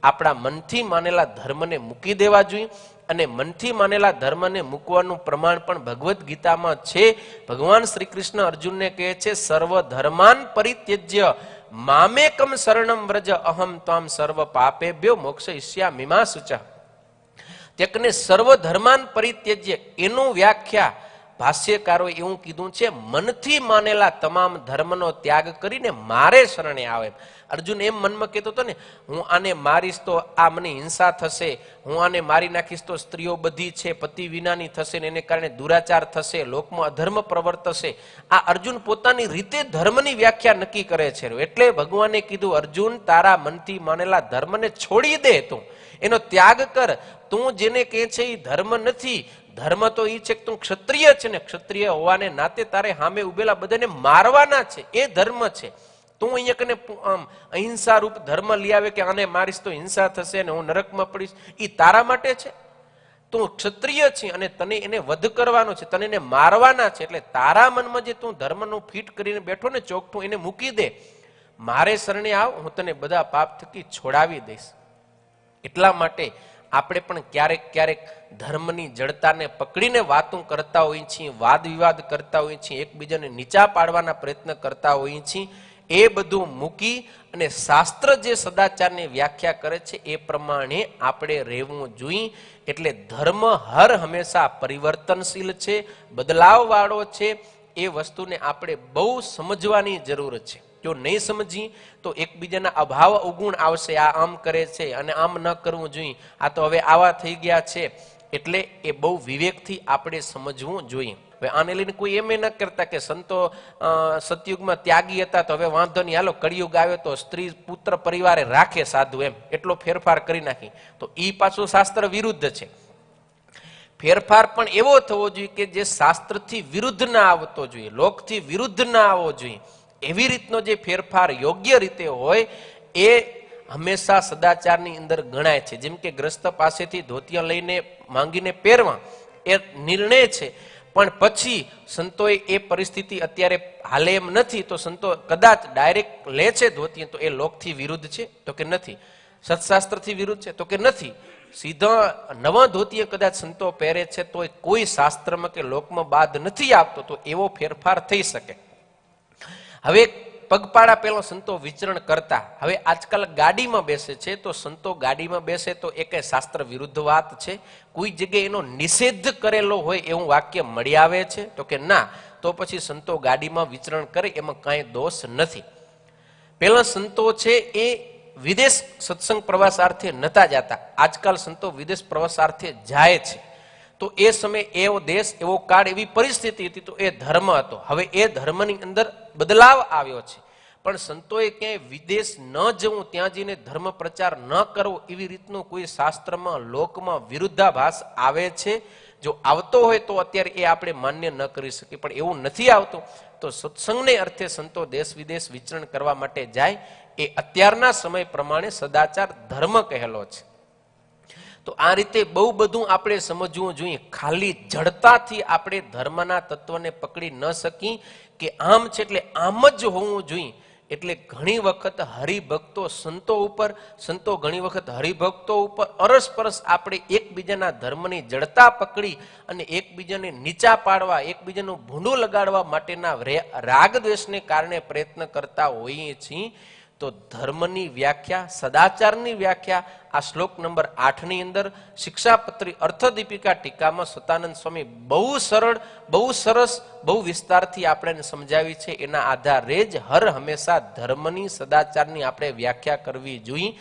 આપણા મનથી માનેલા ધર્મને મૂકી દેવા જોઈએ અને મનથી માનેલા ધર્મને મૂકવાનું પ્રમાણ પણ ભગવદ્ ગીતામાં છે. ભગવાન શ્રી કૃષ્ણ અર્જુનને કહે છે સર્વ ધર્માન પરિત્યજ્ય મામેકમ શરણમ વ્રજ અહમ ત્વામ સર્વ પાપેભ્યો મોક્ષયિષ્યામિ મા શુચઃ. ત્યકને સર્વ ધર્માન પરિત્યજ્ય એનું વ્યાખ્યા ભાષ્યકારોએ એવું કીધું છે મનથી માનેલા તમામ ધર્મનો ત્યાગ કરીને મારે શરણે આવે. અર્જુન એમ મનમાં કહેતો હતો ને હું આને મારીશ તો આ મને હિંસા થશે, હું આને મારી નાખીશ તો સ્ત્રીઓ બધી છે પતિ વિનાની થશે ને એને કારણે દુરાચાર થશે, લોકમાં અધર્મ પ્રવર્તશે. આ અર્જુન પોતાની રીતે ધર્મની વ્યાખ્યા નક્કી કરે છે. એટલે ભગવાને કીધું અર્જુન તારા મનથી માનેલા ધર્મને છોડી દે, તું એનો ત્યાગ કર. તું જેને કહે છે એ ધર્મ નથી. ધર્મ તો એ છે કે તું ક્ષત્રિય છે ને ક્ષત્રિય હોવાને નાતે તારે સામે ઉભેલા બધાને મારવાના છે, એ ધર્મ છે. તું અહીંયા કને અહિંસા રૂપ ધર્મ લઈ આવે કે આને મારીશ તો હિંસા થશે ને હું નરકમાં પડીશ, એ તારા માટે છે. તું ક્ષત્રિય છે અને તને એને વધ કરવાનો છે, તને એને મારવાના છે. એટલે તારા મનમાં જે તું ધર્મનું ફિટ કરીને બેઠો ને ચોકઠું, એને મૂકી દે. મારે શરણે આવ, હું તને બધા પાપ થકી છોડાવી દઈશ. એટલા માટે આપણે પણ ક્યારેક ક્યારેક ધર્મની જડતાને પકડીને વાતો કરતા હોઈએ છીએ, વાદ વિવાદ કરતા હોઈએ છીએ, એકબીજાને નીચા પાડવાના પ્રયત્ન કરતા હોઈએ છીએ. એ બધું મૂકી અને શાસ્ત્ર જે સદાચારની વ્યાખ્યા કરે છે એ પ્રમાણે આપણે રહેવું જોઈએ. એટલે ધર્મ હર હંમેશા પરિવર્તનશીલ છે, બદલાવવાળો છે. એ વસ્તુને આપણે બહુ સમજવાની જરૂર છે. જો નહીં સમજી તો એકબીજાના અભાવ અવગુણ આવશે. આ આમ કરે છે અને આમ ન કરવું જોઈએ, આ તો હવે આવા થઈ ગયા છે. એટલે એ બહુ વિવેકથી આપણે સમજવું જોઈએ. હવે આને લઈને કોઈ એમ ન કરતા કે સંતો સતયુગમાં ત્યાગી હતા તો હવે વાંધો નહીં, હાલો કળિયુગ આવ્યો તો સ્ત્રી પુત્ર પરિવારે રાખે સાધુ, એમ એટલો ફેરફાર કરી નાખી. તો એ પાછું શાસ્ત્ર વિરુદ્ધ છે. ફેરફાર પણ એવો થવો જોઈએ કે જે શાસ્ત્રથી વિરુદ્ધ ના આવતો જોઈએ, લોકથી વિરુદ્ધ ના આવવો જોઈએ. એવી રીતનો જે ફેરફાર યોગ્ય રીતે હોય એ હંમેશા સદાચારની અંદર ગણાય છે. જેમ કે ગ્રસ્ત પાસેથી ધોતિયા લઈને માંગીને પહેરવા એ નિર્ણય છે, પણ પછી સંતોએ એ પરિસ્થિતિ અત્યારે હાલે એમ નથી તો સંતો કદાચ ડાયરેક્ટ લે છે ધોતિયા, તો એ લોકથી વિરુદ્ધ છે? તો કે નથી. સત્શાસ્ત્રથી વિરુદ્ધ છે? તો કે નથી. સીધા નવા ધોતિયા કદાચ સંતો પહેરે છે તો કોઈ શાસ્ત્રમાં કે લોકમાં બાદ નથી આવતો, તો એવો ફેરફાર થઈ શકે. હવે પગપાળા પેલો સંતો વિચરણ કરતા, હવે આજકાલ ગાડીમાં બેસે છે તો સંતો ગાડીમાં બેસે તો એ કઈ શાસ્ત્ર વિરુદ્ધ વાત છે? કોઈ જગ્યાએ એનો નિષેધ કરેલો હોય એવું વાક્ય મળી આવે છે? તો કે ના. તો પછી સંતો ગાડીમાં વિચરણ કરે એમાં કાંઈ દોષ નથી. પેલા સંતો છે એ વિદેશ સત્સંગ પ્રવાસાર્થે નતા જતા, આજકાલ સંતો વિદેશ પ્રવાસાર્થે જાય છે. તો એ સમયે એવો દેશ, એવો કાળ, એવી પરિસ્થિતિ હતી, તો એ ધર્મ હતો. હવે એ ધર્મની અંદર બદલાવ આવ્યો છે. પણ સંતોએ ક્યાંય વિદેશ ન જવું, ત્યાં જઈને ધર્મ પ્રચાર ન કરવો, એવી રીતનું કોઈ શાસ્ત્રમાં લોકમાં વિરુદ્ધાભાસ આવે છે? જો આવતો હોય તો અત્યારે એ આપણે માન્ય ન કરી શકીએ, પણ એવું નથી આવતું તો સત્સંગને અર્થે સંતો દેશ વિદેશ વિચરણ કરવા માટે જાય. એ અત્યારના સમય પ્રમાણે સદાચાર ધર્મ કહેલો છે. તો આ રીતે બહુ બધું આપણે સમજવું જોઈએ. ખાલી જડતાથી આપણે ધર્મના તત્વને પકડી ન શકી કે આમ છે એટલે આમ જ હોવું જોઈએ. એટલે ઘણી વખત હરિભક્તો સંતો ઘણી વખત હરિભક્તો ઉપર અરસપરસ આપણે એકબીજાના ધર્મની જડતા પકડી અને એકબીજાને નીચા પાડવા, એકબીજાનું ભૂંડું લગાડવા માટેના રાગ દ્વેષને કારણે પ્રયત્ન કરતા હોઈએ છીએ. તો ધર્મની વ્યાખ્યા, સદાચારની વ્યાખ્યા આ શ્લોક નંબર 8 ની અંદર શિક્ષાપત્રી અર્થદીપિકા ટીકામાં સતાનંદ સ્વામી બહુ સરળ, બહુ સરસ, બહુ વિસ્તારથી આપણે સમજાવી છે. એના આધારે જ હર હંમેશા ધર્મની, સદાચારની આપણે વ્યાખ્યા કરવી જોઈએ.